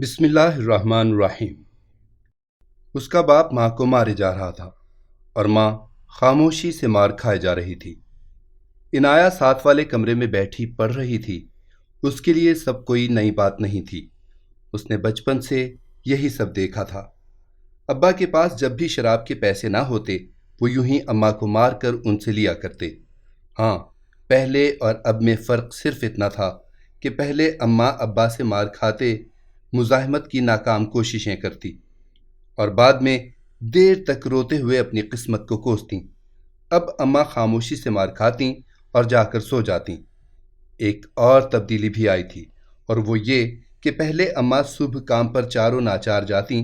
بسم اللہ الرحمن الرحیم۔ اس کا باپ ماں کو مارے جا رہا تھا اور ماں خاموشی سے مار کھائے جا رہی تھی۔ عنایا ساتھ والے کمرے میں بیٹھی پڑھ رہی تھی۔ اس کے لیے سب کوئی نئی بات نہیں تھی۔ اس نے بچپن سے یہی سب دیکھا تھا۔ ابا کے پاس جب بھی شراب کے پیسے نہ ہوتے وہ یوں ہی اماں کو مار کر ان سے لیا کرتے۔ ہاں، پہلے اور اب میں فرق صرف اتنا تھا کہ پہلے اماں ابا سے مار کھاتے مزاحمت کی ناکام کوششیں کرتی اور بعد میں دیر تک روتے ہوئے اپنی قسمت کو کوستی۔ اب اماں خاموشی سے مار کھاتیں اور جا کر سو جاتیں۔ ایک اور تبدیلی بھی آئی تھی اور وہ یہ کہ پہلے اماں صبح کام پر چاروں ناچار جاتیں،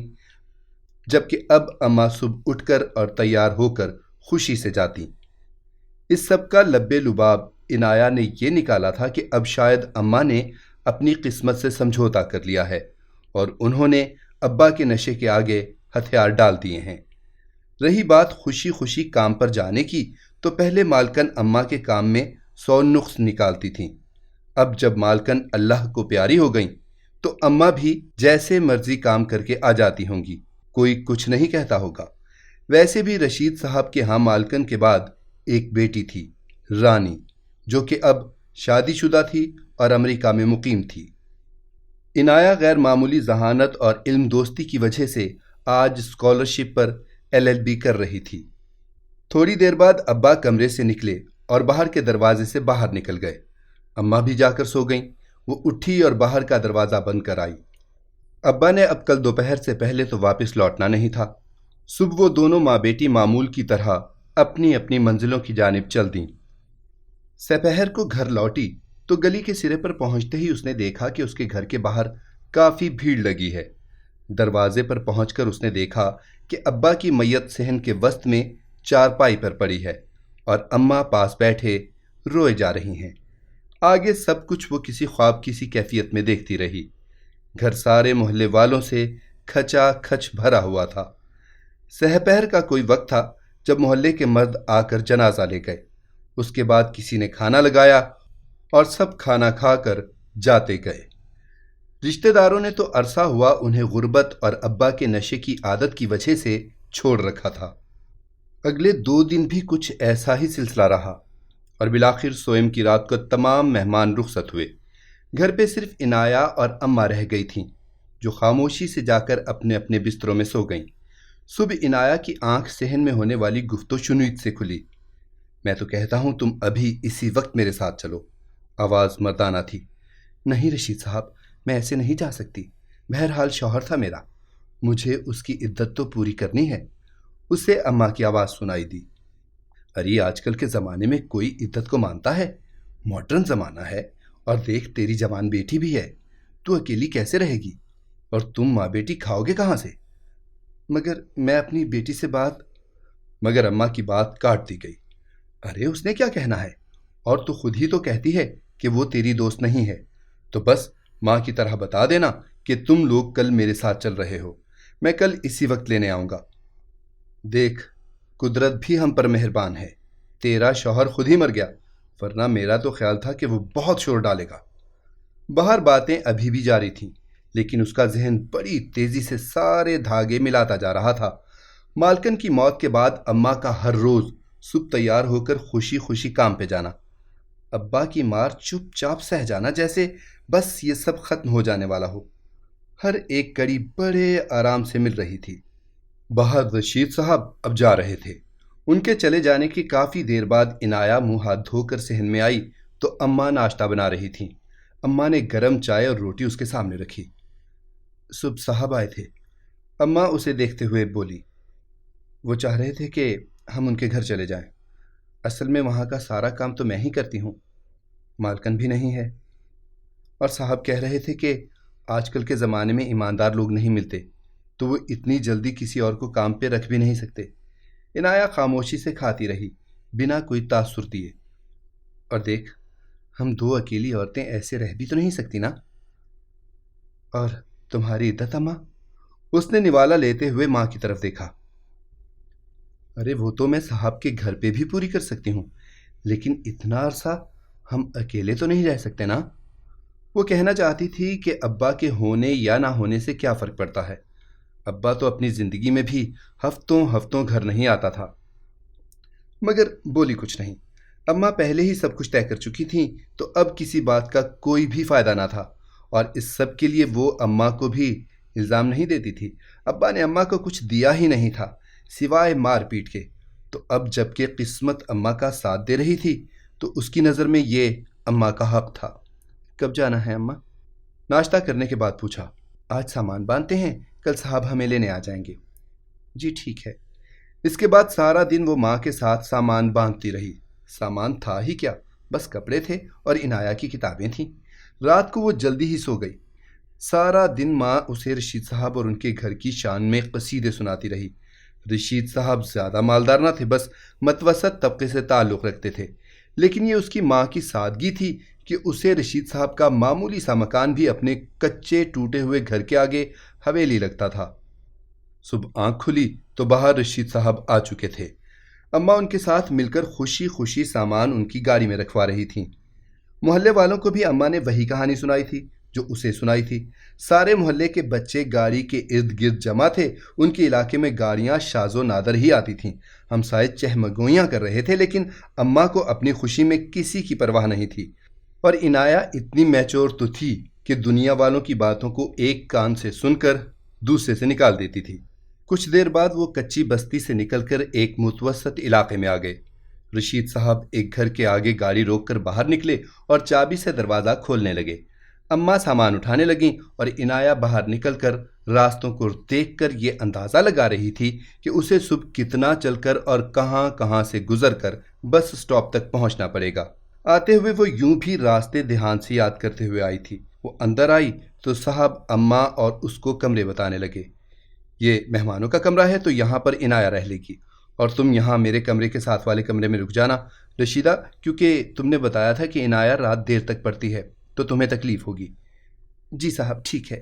جبکہ اب اماں صبح اٹھ کر اور تیار ہو کر خوشی سے جاتیں۔ اس سب کا لب لباب عنایا نے یہ نکالا تھا کہ اب شاید اماں نے اپنی قسمت سے سمجھوتا کر لیا ہے اور انہوں نے ابا کے نشے کے آگے ہتھیار ڈال دیے ہیں۔ رہی بات خوشی خوشی کام پر جانے کی، تو پہلے مالکن اماں کے کام میں 100 نقص نکالتی تھیں۔ اب جب مالکن اللہ کو پیاری ہو گئیں تو اماں بھی جیسے مرضی کام کر کے آ جاتی ہوں گی، کوئی کچھ نہیں کہتا ہوگا۔ ویسے بھی رشید صاحب کے ہاں مالکن کے بعد ایک بیٹی تھی، رانی، جو کہ اب شادی شدہ تھی اور امریکہ میں مقیم تھی۔ عنایا غیر معمولی ذہانت اور علم دوستی کی وجہ سے آج اسکالرشپ پر LLB کر رہی تھی۔ تھوڑی دیر بعد ابا کمرے سے نکلے اور باہر کے دروازے سے باہر نکل گئے۔ اماں بھی جا کر سو گئیں۔ وہ اٹھی اور باہر کا دروازہ بند کر آئی۔ ابا نے اب کل دوپہر سے پہلے تو واپس لوٹنا نہیں تھا۔ صبح وہ دونوں ماں بیٹی معمول کی طرح اپنی اپنی منزلوں کی جانب چل دیں۔ سپہر کو گھر لوٹی تو گلی کے سرے پر پہنچتے ہی اس نے دیکھا کہ اس کے گھر کے باہر کافی بھیڑ لگی ہے۔ دروازے پر پہنچ کر اس نے دیکھا کہ ابا کی میت صحن کے وسط میں چارپائی پر پڑی ہے اور اماں پاس بیٹھے روئے جا رہی ہیں۔ آگے سب کچھ وہ کسی خواب کی سی کیفیت میں دیکھتی رہی۔ گھر سارے محلے والوں سے کھچا کھچ بھرا ہوا تھا۔ سحپہر کا کوئی وقت تھا جب محلے کے مرد آ کر جنازہ لے گئے۔ اس کے بعد کسی نے کھانا لگایا اور سب کھانا کھا کر جاتے گئے۔ رشتہ داروں نے تو عرصہ ہوا انہیں غربت اور ابا کے نشے کی عادت کی وجہ سے چھوڑ رکھا تھا۔ اگلے 2 دن بھی کچھ ایسا ہی سلسلہ رہا اور بالآخر سوئم کی رات کو تمام مہمان رخصت ہوئے۔ گھر پہ صرف عنایا اور اماں رہ گئی تھیں، جو خاموشی سے جا کر اپنے اپنے بستروں میں سو گئیں۔ صبح عنایا کی آنکھ صحن میں ہونے والی گفت و شنید سے کھلی۔ میں تو کہتا ہوں تم ابھی اسی وقت میرے ساتھ چلو۔ آواز مردانہ تھی۔ نہیں رشید صاحب، میں ایسے نہیں جا سکتی۔ بہرحال شوہر تھا میرا، مجھے اس کی عدت تو پوری کرنی ہے۔ اسے اماں کی آواز سنائی دی۔ ارے آج کل کے زمانے میں کوئی عدت کو مانتا ہے؟ ماڈرن زمانہ ہے، اور دیکھ تیری جوان بیٹی بھی ہے، تو اکیلی کیسے رہے گی؟ اور تم ماں بیٹی کھاؤ گے کہاں سے؟ مگر میں اپنی بیٹی سے مگر اماں کی بات کاٹ دی گئی۔ ارے اس نے کیا کہنا ہے؟ اور تو خود ہی تو کہتی ہے کہ وہ تیری دوست نہیں ہے، تو بس ماں کی طرح بتا دینا کہ تم لوگ کل میرے ساتھ چل رہے ہو، میں کل اسی وقت لینے آؤں گا۔ دیکھ، قدرت بھی ہم پر مہربان ہے، تیرا شوہر خود ہی مر گیا، ورنہ میرا تو خیال تھا کہ وہ بہت شور ڈالے گا۔ باہر باتیں ابھی بھی جاری تھیں، لیکن اس کا ذہن بڑی تیزی سے سارے دھاگے ملاتا جا رہا تھا۔ مالکن کی موت کے بعد اماں کا ہر روز صبح تیار ہو کر خوشی خوشی کام پہ جانا، ابا کی مار چپ چاپ سہ جانا، جیسے بس یہ سب ختم ہو جانے والا ہو۔ ہر ایک کڑی بڑے آرام سے مل رہی تھی۔ باہر رشید صاحب اب جا رہے تھے۔ ان کے چلے جانے کی کافی دیر بعد عنایا منہ ہاتھ دھو کر صحن میں آئی تو اماں ناشتہ بنا رہی تھیں۔ اماں نے گرم چائے اور روٹی اس کے سامنے رکھی۔ صبح صاحب آئے تھے، اماں اسے دیکھتے ہوئے بولی۔ وہ چاہ رہے تھے کہ ہم ان کے گھر چلے جائیں۔ اصل میں وہاں کا سارا کام تو میں ہی کرتی ہوں، مالکن بھی نہیں ہے، اور صاحب کہہ رہے تھے کہ آج کل کے زمانے میں ایماندار لوگ نہیں ملتے، تو وہ اتنی جلدی کسی اور کو کام پہ رکھ بھی نہیں سکتے۔ عنایا خاموشی سے کھاتی رہی، بنا کوئی تاثر دیے۔ اور دیکھ، ہم 2 اکیلی عورتیں ایسے رہ بھی تو نہیں سکتی نا؟ اور تمہاری عدت اماں؟ اس نے نوالا لیتے ہوئے ماں کی طرف دیکھا۔ ارے وہ تو میں صاحب کے گھر پہ بھی پوری کر سکتی ہوں، لیکن اتنا عرصہ ہم اکیلے تو نہیں رہ سکتے نا؟ وہ کہنا چاہتی تھی کہ ابا کے ہونے یا نہ ہونے سے کیا فرق پڑتا ہے، ابا تو اپنی زندگی میں بھی ہفتوں ہفتوں گھر نہیں آتا تھا، مگر بولی کچھ نہیں۔ اماں پہلے ہی سب کچھ طے کر چکی تھیں تو اب کسی بات کا کوئی بھی فائدہ نہ تھا، اور اس سب کے لیے وہ اماں کو بھی الزام نہیں دیتی تھی۔ ابا نے اماں کو کچھ دیا ہی نہیں تھا سوائے مار پیٹ کے، تو اب جب کہ قسمت اماں کا ساتھ دے رہی تھی تو اس کی نظر میں یہ اماں کا حق تھا۔ کب جانا ہے اماں؟ ناشتہ کرنے کے بعد پوچھا۔ آج سامان باندھتے ہیں، کل صاحب ہمیں لینے آ جائیں گے۔ جی ٹھیک ہے۔ اس کے بعد سارا دن وہ ماں کے ساتھ سامان باندھتی رہی۔ سامان تھا ہی کیا، بس کپڑے تھے اور عنایہ کی کتابیں تھیں۔ رات کو وہ جلدی ہی سو گئی۔ سارا دن ماں اسے رشید صاحب اور ان کے گھر کی شان میں قصیدے سناتی رہی۔ رشید صاحب زیادہ مالدار نہ تھے، بس متوسط طبقے سے تعلق رکھتے تھے، لیکن یہ اس کی ماں کی سادگی تھی کہ اسے رشید صاحب کا معمولی سا مکان بھی اپنے کچے ٹوٹے ہوئے گھر کے آگے حویلی لگتا تھا۔ صبح آنکھ کھلی تو باہر رشید صاحب آ چکے تھے۔ اماں ان کے ساتھ مل کر خوشی خوشی سامان ان کی گاڑی میں رکھوا رہی تھیں۔ محلے والوں کو بھی اماں نے وہی کہانی سنائی تھی جو اسے سنائی تھی۔ سارے محلے کے بچے گاڑی کے ارد گرد جمع تھے۔ ان کے علاقے میں گاڑیاں شاذ و نادر ہی آتی تھیں۔ ہمسائے چہمگوئیاں کر رہے تھے، لیکن اماں کو اپنی خوشی میں کسی کی پرواہ نہیں تھی، اور عنایہ اتنی میچور تو تھی کہ دنیا والوں کی باتوں کو ایک کان سے سن کر دوسرے سے نکال دیتی تھی۔ کچھ دیر بعد وہ کچی بستی سے نکل کر ایک متوسط علاقے میں آ گئے۔ رشید صاحب ایک گھر کے آگے گاڑی روک کر باہر نکلے اور چابی سے دروازہ کھولنے لگے۔ اماں سامان اٹھانے لگیں اور عنایہ باہر نکل کر راستوں کو دیکھ کر یہ اندازہ لگا رہی تھی کہ اسے صبح کتنا چل کر اور کہاں کہاں سے گزر کر بس اسٹاپ تک پہنچنا پڑے گا۔ آتے ہوئے وہ یوں بھی راستے دھیان سے یاد کرتے ہوئے آئی تھی۔ وہ اندر آئی تو صاحب اماں اور اس کو کمرے بتانے لگے۔ یہ مہمانوں کا کمرہ ہے تو یہاں پر عنایہ رہ لے گی، اور تم یہاں میرے کمرے کے ساتھ والے کمرے میں رک جانا رشیدہ، کیونکہ تم نے بتایا تھا کہ عنایہ رات دیر تک پڑتی ہے تو تمہیں تکلیف ہوگی۔ جی صاحب ٹھیک ہے۔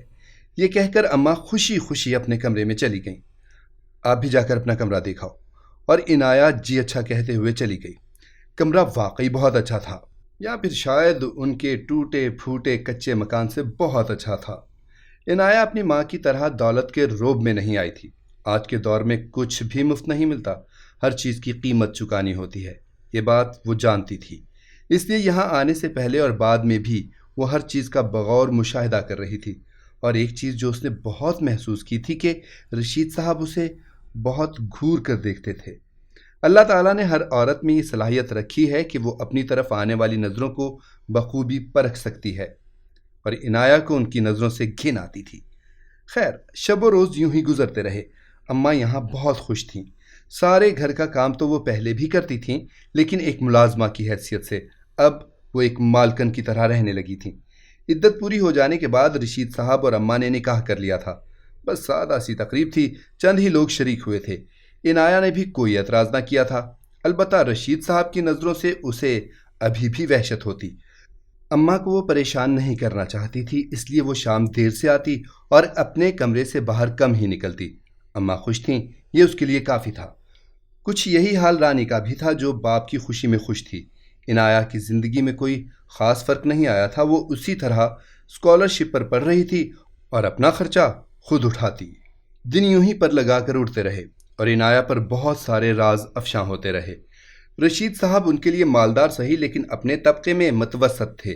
یہ کہہ کر اماں خوشی خوشی اپنے کمرے میں چلی گئیں۔ آپ بھی جا کر اپنا کمرہ دیکھاؤ، اور عنایہ جی اچھا کہتے ہوئے چلی گئی۔ کمرہ واقعی بہت اچھا تھا، یا پھر شاید ان کے ٹوٹے پھوٹے کچے مکان سے بہت اچھا تھا۔ عنایہ اپنی ماں کی طرح دولت کے روب میں نہیں آئی تھی۔ آج کے دور میں کچھ بھی مفت نہیں ملتا، ہر چیز کی قیمت چکانی ہوتی ہے، یہ بات وہ جانتی تھی۔ اس لیے یہاں آنے سے پہلے اور بعد میں بھی وہ ہر چیز کا بغور مشاہدہ کر رہی تھی، اور ایک چیز جو اس نے بہت محسوس کی تھی کہ رشید صاحب اسے بہت گھور کر دیکھتے تھے۔ اللہ تعالیٰ نے ہر عورت میں یہ صلاحیت رکھی ہے کہ وہ اپنی طرف آنے والی نظروں کو بخوبی پرکھ سکتی ہے، اور عنایہ کو ان کی نظروں سے گھن آتی تھی۔ خیر، شب و روز یوں ہی گزرتے رہے۔ اماں یہاں بہت خوش تھیں۔ سارے گھر کا کام تو وہ پہلے بھی کرتی تھیں، لیکن ایک ملازمہ کی حیثیت سے اب وہ ایک مالکن کی طرح رہنے لگی تھیں۔ عدت پوری ہو جانے کے بعد رشید صاحب اور اماں نے نکاح کر لیا تھا۔ بس سادہ سی تقریب تھی، چند ہی لوگ شریک ہوئے تھے۔ عنایہ نے بھی کوئی اعتراض نہ کیا تھا، البتہ رشید صاحب کی نظروں سے اسے ابھی بھی وحشت ہوتی۔ اماں کو وہ پریشان نہیں کرنا چاہتی تھی، اس لیے وہ شام دیر سے آتی اور اپنے کمرے سے باہر کم ہی نکلتی۔ اماں خوش تھیں، یہ اس کے لیے کافی تھا۔ کچھ یہی حال رانی کا بھی تھا، جو باپ کی خوشی میں خوش تھی۔ عنایہ کی زندگی میں کوئی خاص فرق نہیں آیا تھا، وہ اسی طرح اسکالرشپ پر پڑھ رہی تھی اور اپنا خرچہ خود اٹھاتی۔ دن یوں ہی پر لگا کر اڑتے رہے اور عنایہ پر بہت سارے راز افشاں ہوتے رہے۔ رشید صاحب ان کے لیے مالدار صحیح، لیکن اپنے طبقے میں متوسط تھے۔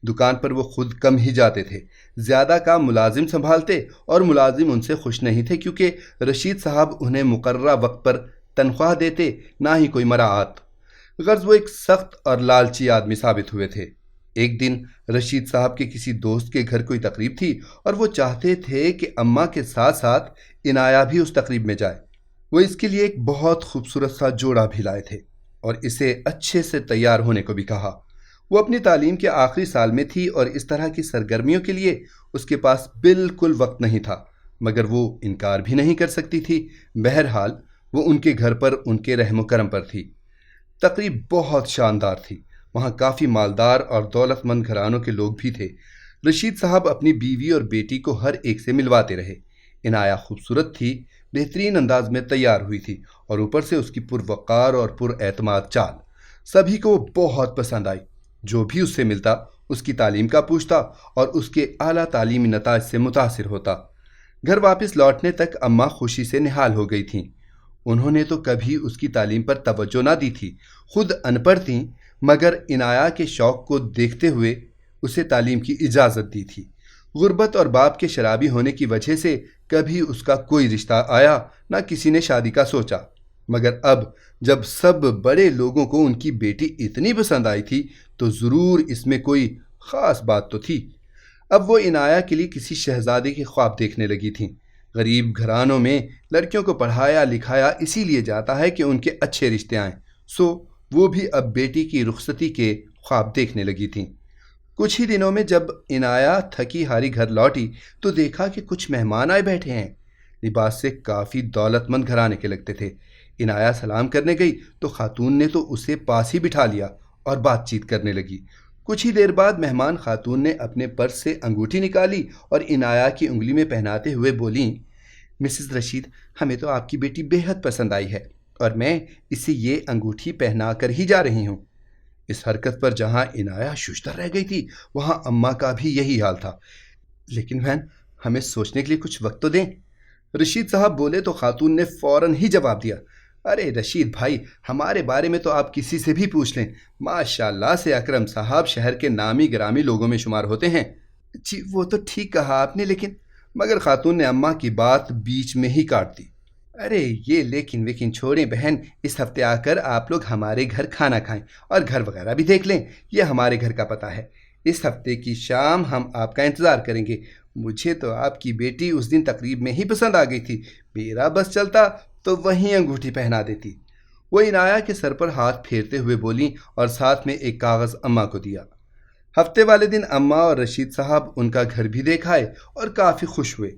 دکان پر وہ خود کم ہی جاتے تھے، زیادہ کام ملازم سنبھالتے، اور ملازم ان سے خوش نہیں تھے کیونکہ رشید صاحب انہیں مقررہ وقت پر تنخواہ دیتے، نہ ہی کوئی مراعات۔ غرض وہ ایک سخت اور لالچی آدمی ثابت ہوئے تھے۔ ایک دن رشید صاحب کے کسی دوست کے گھر کوئی تقریب تھی، اور وہ چاہتے تھے کہ اماں کے ساتھ ساتھ عنایہ بھی اس تقریب میں جائے۔ وہ اس کے لیے ایک بہت خوبصورت سا جوڑا بھی لائے تھے اور اسے اچھے سے تیار ہونے کو بھی کہا۔ وہ اپنی تعلیم کے آخری سال میں تھی اور اس طرح کی سرگرمیوں کے لیے اس کے پاس بالکل وقت نہیں تھا، مگر وہ انکار بھی نہیں کر سکتی تھی۔ بہرحال وہ ان کے گھر پر ان کے رحم و کرم پر تھی۔ تقریب بہت شاندار تھی، وہاں کافی مالدار اور دولت مند گھرانوں کے لوگ بھی تھے۔ رشید صاحب اپنی بیوی اور بیٹی کو ہر ایک سے ملواتے رہے۔ عنایہ خوبصورت تھی، بہترین انداز میں تیار ہوئی تھی، اور اوپر سے اس کی پروقار اور پر اعتماد چال سبھی کو بہت پسند آئی۔ جو بھی اس سے ملتا اس کی تعلیم کا پوچھتا اور اس کے اعلیٰ تعلیمی نتائج سے متاثر ہوتا۔ گھر واپس لوٹنے تک اماں خوشی سے نہال ہو گئی تھیں۔ انہوں نے تو کبھی اس کی تعلیم پر توجہ نہ دی تھی، خود ان پڑھ تھیں، مگر عنایہ کے شوق کو دیکھتے ہوئے اسے تعلیم کی اجازت دی تھی۔ غربت اور باپ کے شرابی ہونے کی وجہ سے کبھی اس کا کوئی رشتہ آیا نہ کسی نے شادی کا سوچا، مگر اب جب سب بڑے لوگوں کو ان کی بیٹی اتنی پسند آئی تھی تو ضرور اس میں کوئی خاص بات تو تھی۔ اب وہ عنایہ کے لیے کسی شہزادے کے خواب دیکھنے لگی تھیں۔ غریب گھرانوں میں لڑکیوں کو پڑھایا لکھایا اسی لیے جاتا ہے کہ ان کے اچھے رشتے آئیں، سو وہ بھی اب بیٹی کی رخصتی کے خواب دیکھنے لگی تھیں۔ کچھ ہی دنوں میں جب عنایہ تھکی ہاری گھر لوٹی تو دیکھا کہ کچھ مہمان آئے بیٹھے ہیں۔ لباس سے کافی دولت مند گھرانے کے لگتے تھے۔ عنایہ سلام کرنے گئی تو خاتون نے تو اسے پاس ہی بٹھا لیا اور بات چیت کرنے لگی۔ کچھ ہی دیر بعد مہمان خاتون نے اپنے پرس سے انگوٹھی نکالی اور عنایہ کی انگلی میں پہناتے ہوئے بولیں، مسز رشید، ہمیں تو آپ کی بیٹی بے حد پسند آئی ہے اور میں اسے یہ انگوٹھی پہنا کر ہی جا رہی ہوں۔ اس حرکت پر جہاں عنایہ ششدر رہ گئی تھی وہاں اماں کا بھی یہی حال تھا۔ لیکن بہن، ہمیں سوچنے کے لیے کچھ وقت تو دیں، رشید صاحب بولے تو خاتون نے فوراً ہی جواب دیا، ارے رشید بھائی، ہمارے بارے میں تو آپ کسی سے بھی پوچھ لیں، ماشاء اللہ سے اکرم صاحب شہر کے نامی گرامی لوگوں میں شمار ہوتے ہیں۔ جی وہ تو ٹھیک کہا آپ نے، لیکن مگر خاتون نے اماں کی بات بیچ میں ہی کاٹ دی۔ ارے یہ لیکن چھوڑیں بہن، اس ہفتے آ کر آپ لوگ ہمارے گھر کھانا کھائیں اور گھر وغیرہ بھی دیکھ لیں، یہ ہمارے گھر کا پتہ ہے۔ اس ہفتے کی شام ہم آپ کا انتظار کریں گے۔ مجھے تو آپ کی بیٹی اس دن تقریب میں ہی پسند آ گئی تھی، میرا بس چلتا تو وہیں انگوٹھی پہنا دیتی۔ وہ عنایہ کے سر پر ہاتھ پھیرتے ہوئے بولیں اور ساتھ میں ایک کاغذ اماں کو دیا۔ ہفتے والے دن اماں اور رشید صاحب ان کا گھر بھی دیکھ آئے اور کافی خوش ہوئے۔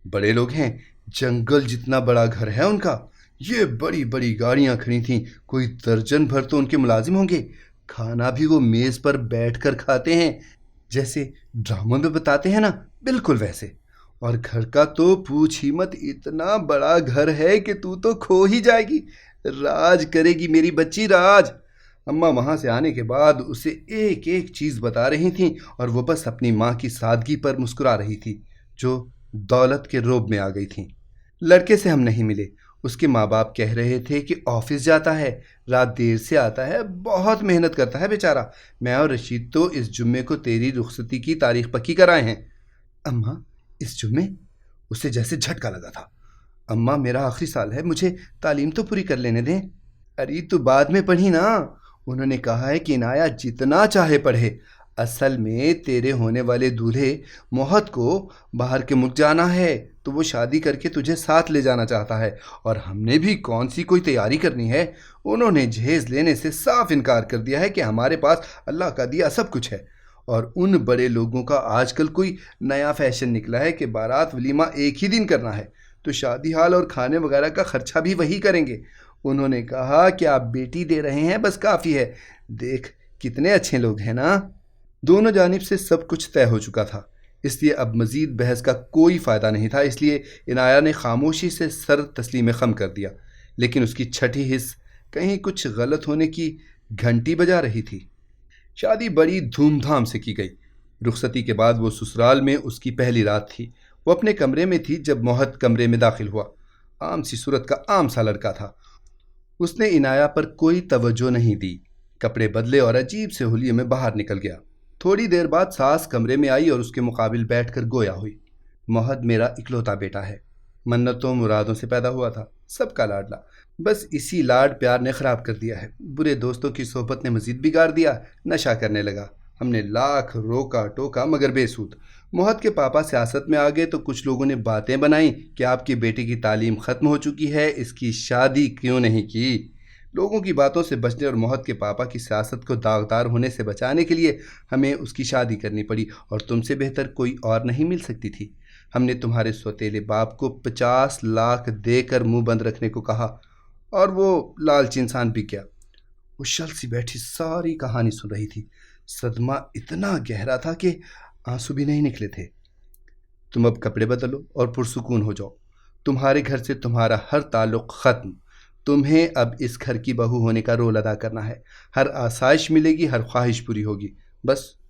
بڑے لوگ ہیں، جنگل جتنا بڑا گھر ہے ان کا، یہ بڑی بڑی گاڑیاں کھڑی تھیں، کوئی درجن بھر تو ان کے ملازم ہوں گے۔ کھانا بھی وہ میز پر بیٹھ کر کھاتے ہیں، جیسے ڈراموں میں بتاتے ہیں نا، بالکل ویسے۔ اور گھر کا تو پوچھ ہی مت، اتنا بڑا گھر ہے کہ تو کھو ہی جائے گی، راج کرے گی میری بچی، راج۔ اماں وہاں سے آنے کے بعد اسے ایک ایک چیز بتا رہی تھیں اور وہ بس اپنی ماں کی سادگی پر مسکرا رہی تھی جو دولت کے روب میں آ گئی تھیں۔ لڑکے سے ہم نہیں ملے، اس کے ماں باپ کہہ رہے تھے کہ آفس جاتا ہے، رات دیر سے آتا ہے، بہت محنت کرتا ہے بیچارہ۔ میں اور رشید تو اس جمعے کو تیری رخصتی کی تاریخ پکی کرائے ہیں۔ اماں، اس جمعے؟ اسے جیسے جھٹکا لگا تھا۔ اماں میرا آخری سال ہے، مجھے تعلیم تو پوری کر لینے دیں۔ ارے تو بعد میں پڑھی نا، انہوں نے کہا ہے کہ عنایہ جتنا چاہے پڑھے، اصل میں تیرے ہونے والے دولہے موہت کو باہر کے ملک جانا ہے تو وہ شادی کر کے تجھے ساتھ لے جانا چاہتا ہے، اور ہم نے بھی کون سی کوئی تیاری کرنی ہے۔ انہوں نے جہیز لینے سے صاف انکار کر دیا ہے کہ ہمارے پاس اللہ کا دیا سب کچھ ہے، اور ان بڑے لوگوں کا آج کل کوئی نیا فیشن نکلا ہے کہ بارات ولیمہ ایک ہی دن کرنا ہے، تو شادی ہال اور کھانے وغیرہ کا خرچہ بھی وہی کریں گے۔ انہوں نے کہا کہ آپ بیٹی دے رہے ہیں بس کافی ہے۔ دیکھ کتنے اچھے لوگ ہیں نا۔ دونوں جانب سے سب کچھ طے ہو چکا تھا، اس لیے اب مزید بحث کا کوئی فائدہ نہیں تھا، اس لیے عنایہ نے خاموشی سے سر تسلیم خم کر دیا، لیکن اس کی چھٹی حس کہیں کچھ غلط ہونے کی گھنٹی بجا رہی تھی۔ شادی بڑی دھوم دھام سے کی گئی۔ رخصتی کے بعد وہ سسرال میں اس کی پہلی رات تھی۔ وہ اپنے کمرے میں تھی جب موہت کمرے میں داخل ہوا۔ عام سی صورت کا عام سا لڑکا تھا۔ اس نے عنایہ پر کوئی توجہ نہیں دی، کپڑے بدلے اور عجیب سے حلیے میں باہر نکل گیا۔ تھوڑی دیر بعد ساس کمرے میں آئی اور اس کے مقابل بیٹھ کر گویا ہوئی۔ موہت میرا اکلوتا بیٹا ہے، منتوں مرادوں سے پیدا ہوا تھا، سب کا لاڈلا، بس اسی لاڈ پیار نے خراب کر دیا ہے۔ برے دوستوں کی صحبت نے مزید بگاڑ دیا، نشہ کرنے لگا۔ ہم نے لاکھ روکا ٹوکا مگر بے سود۔ موہت کے پاپا سیاست میں آ گئے تو کچھ لوگوں نے باتیں بنائیں کہ آپ کی بیٹی کی تعلیم ختم ہو چکی ہے، اس کی شادی کیوں نہیں کی۔ لوگوں کی باتوں سے بچنے اور موہت کے پاپا کی سیاست کو داغدار ہونے سے بچانے کے لیے ہمیں اس کی شادی کرنی پڑی، اور تم سے بہتر کوئی اور نہیں مل سکتی تھی۔ ہم نے تمہارے سوتیلے باپ کو 50 لاکھ دے کر منہ بند رکھنے کو کہا، اور وہ لالچ انسان بھی کیا۔ وہ شل سی بیٹھی ساری کہانی سن رہی تھی۔ صدمہ اتنا گہرا تھا کہ آنسو بھی نہیں نکلے تھے۔ تم اب کپڑے بدلو اور پرسکون ہو جاؤ۔ تمہارے گھر سے تمہارا ہر تعلق ختم۔ تمہیں اب اس گھر کی بہو ہونے کا رول ادا کرنا ہے۔ ہر آسائش ملے گی، ہر خواہش پوری ہوگی، بس